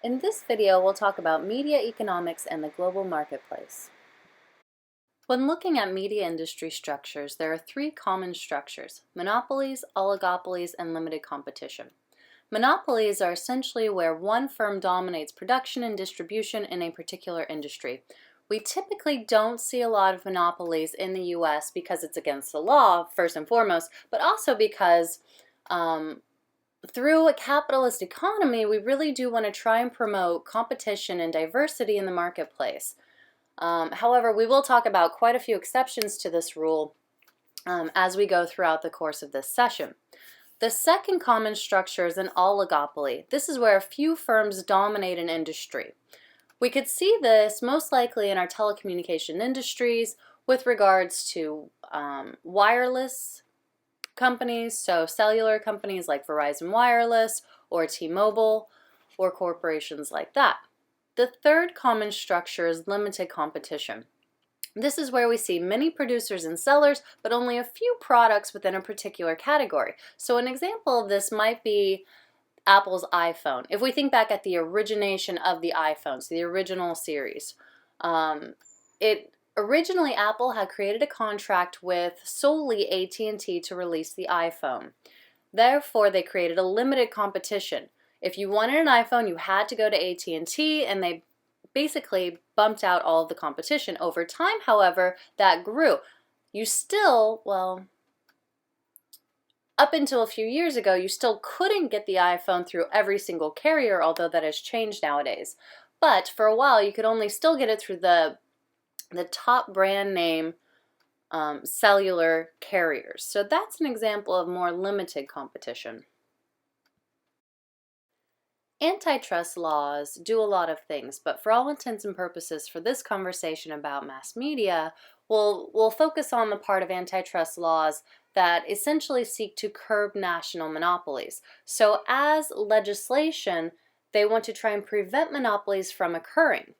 In this video, we'll talk about media economics and the global marketplace. When looking at media industry structures, there are three common structures: monopolies, oligopolies, and limited competition. Monopolies are essentially where one firm dominates production and distribution in a particular industry. We typically don't see a lot of monopolies in the US because it's against the law, first and foremost, but also because through a capitalist economy, we really do want to try and promote competition and diversity in the marketplace. However, we will talk about quite a few exceptions to this rule as we go throughout the course of this session. The second common structure is an oligopoly. This is where a few firms dominate an industry. We could see this most likely in our telecommunication industries with regards to wireless companies, so cellular companies like Verizon Wireless or T-Mobile or corporations like that. The third common structure is limited competition. This is where we see many producers and sellers, but only a few products within a particular category. So an example of this might be Apple's iPhone. If we think back at the origination of the iPhone, so the original series, originally Apple had created a contract with solely AT&T to release the iPhone. Therefore, they created a limited competition. If you wanted an iPhone, you had to go to AT&T, and they basically bumped out all of the competition. Over time, however, that grew. You still, up until a few years ago, you still couldn't get the iPhone through every single carrier, although that has changed nowadays. But for a while, you could only still get it through the top brand name cellular carriers. So that's an example of more limited competition. Antitrust laws do a lot of things, but for all intents and purposes for this conversation about mass media, we'll focus on the part of antitrust laws that essentially seek to curb national monopolies. So as legislation, they want to try and prevent monopolies from occurring.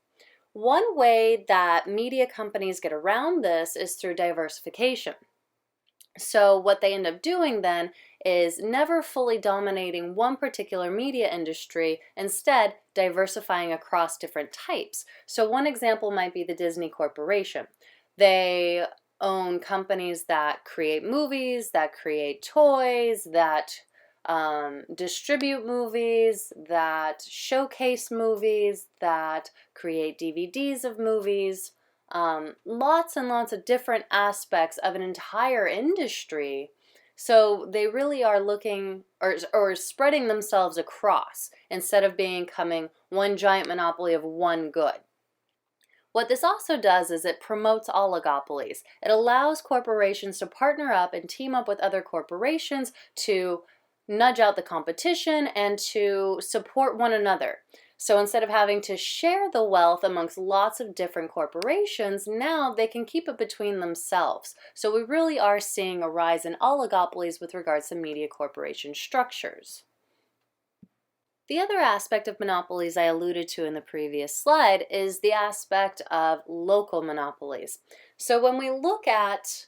One way that media companies get around this is through diversification. So what they end up doing then is never fully dominating one particular media industry, instead diversifying across different types. So one example might be the Disney Corporation. They own companies that create movies, that create toys, that distribute movies, that showcase movies, that create DVDs of movies. Lots and lots of different aspects of an entire industry. So they really are looking or spreading themselves across instead of becoming one giant monopoly of one good. What this also does is it promotes oligopolies. It allows corporations to partner up and team up with other corporations to nudge out the competition and to support one another. So instead of having to share the wealth amongst lots of different corporations, now they can keep it between themselves. So we really are seeing a rise in oligopolies with regards to media corporation structures. The other aspect of monopolies I alluded to in the previous slide is the aspect of local monopolies. So when we look at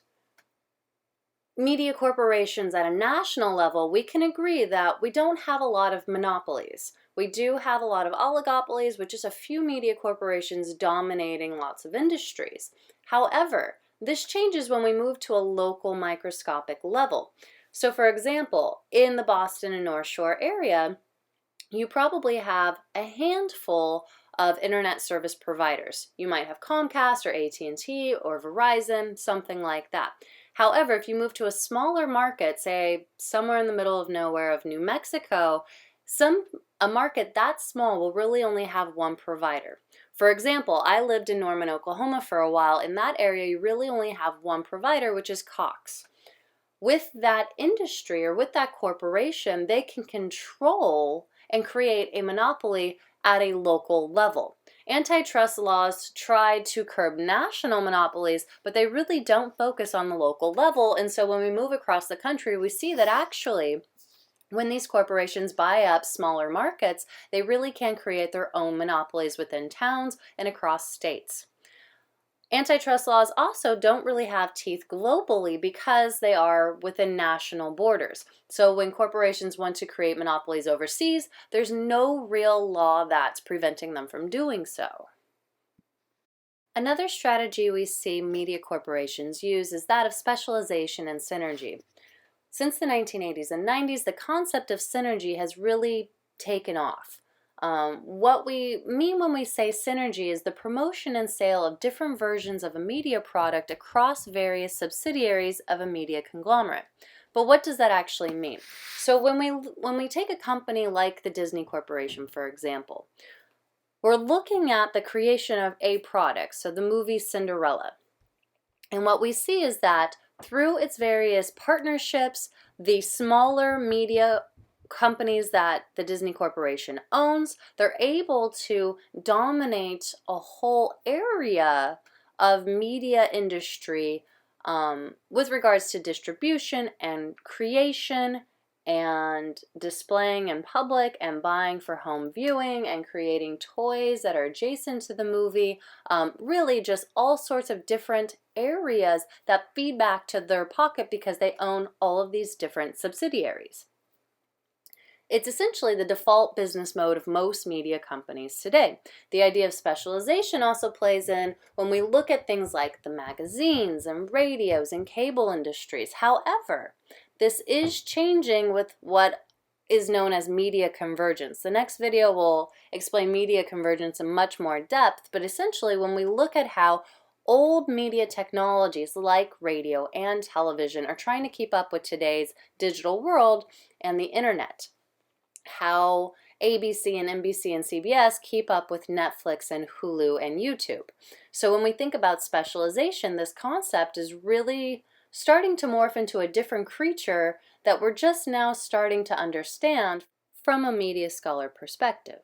media corporations at a national level, we can agree that we don't have a lot of monopolies. We do have a lot of oligopolies, with just a few media corporations dominating lots of industries. However, this changes when we move to a local microscopic level. So for example, in the Boston and North Shore area, you probably have a handful of internet service providers. You might have Comcast or AT&T or Verizon, something like that. However, if you move to a smaller market, say somewhere in the middle of nowhere of New Mexico, a market that small will really only have one provider. For example, I lived in Norman, Oklahoma for a while. In that area, you really only have one provider, which is Cox. With that industry or with that corporation, they can control and create a monopoly at a local level. Antitrust laws try to curb national monopolies, but they really don't focus on the local level. And so when we move across the country, we see that actually when these corporations buy up smaller markets, they really can create their own monopolies within towns and across states. Antitrust laws also don't really have teeth globally because they are within national borders. So when corporations want to create monopolies overseas, there's no real law that's preventing them from doing so. Another strategy we see media corporations use is that of specialization and synergy. Since the 1980s and 90s, the concept of synergy has really taken off. What we mean when we say synergy is the promotion and sale of different versions of a media product across various subsidiaries of a media conglomerate. But what does that actually mean? So when we take a company like the Disney Corporation, for example, we're looking at the creation of a product, so the movie Cinderella. And what we see is that through its various partnerships, the smaller media companies that the Disney Corporation owns, they're able to dominate a whole area of media industry with regards to distribution and creation and displaying in public and buying for home viewing and creating toys that are adjacent to the movie. Really just all sorts of different areas that feed back to their pocket because they own all of these different subsidiaries. It's essentially the default business mode of most media companies today. The idea of specialization also plays in when we look at things like the magazines and radios and cable industries. However, this is changing with what is known as media convergence. The next video will explain media convergence in much more depth, but essentially when we look at how old media technologies like radio and television are trying to keep up with today's digital world and the internet, how ABC and NBC and CBS keep up with Netflix and Hulu and YouTube. So when we think about specialization, this concept is really starting to morph into a different creature that we're just now starting to understand from a media scholar perspective.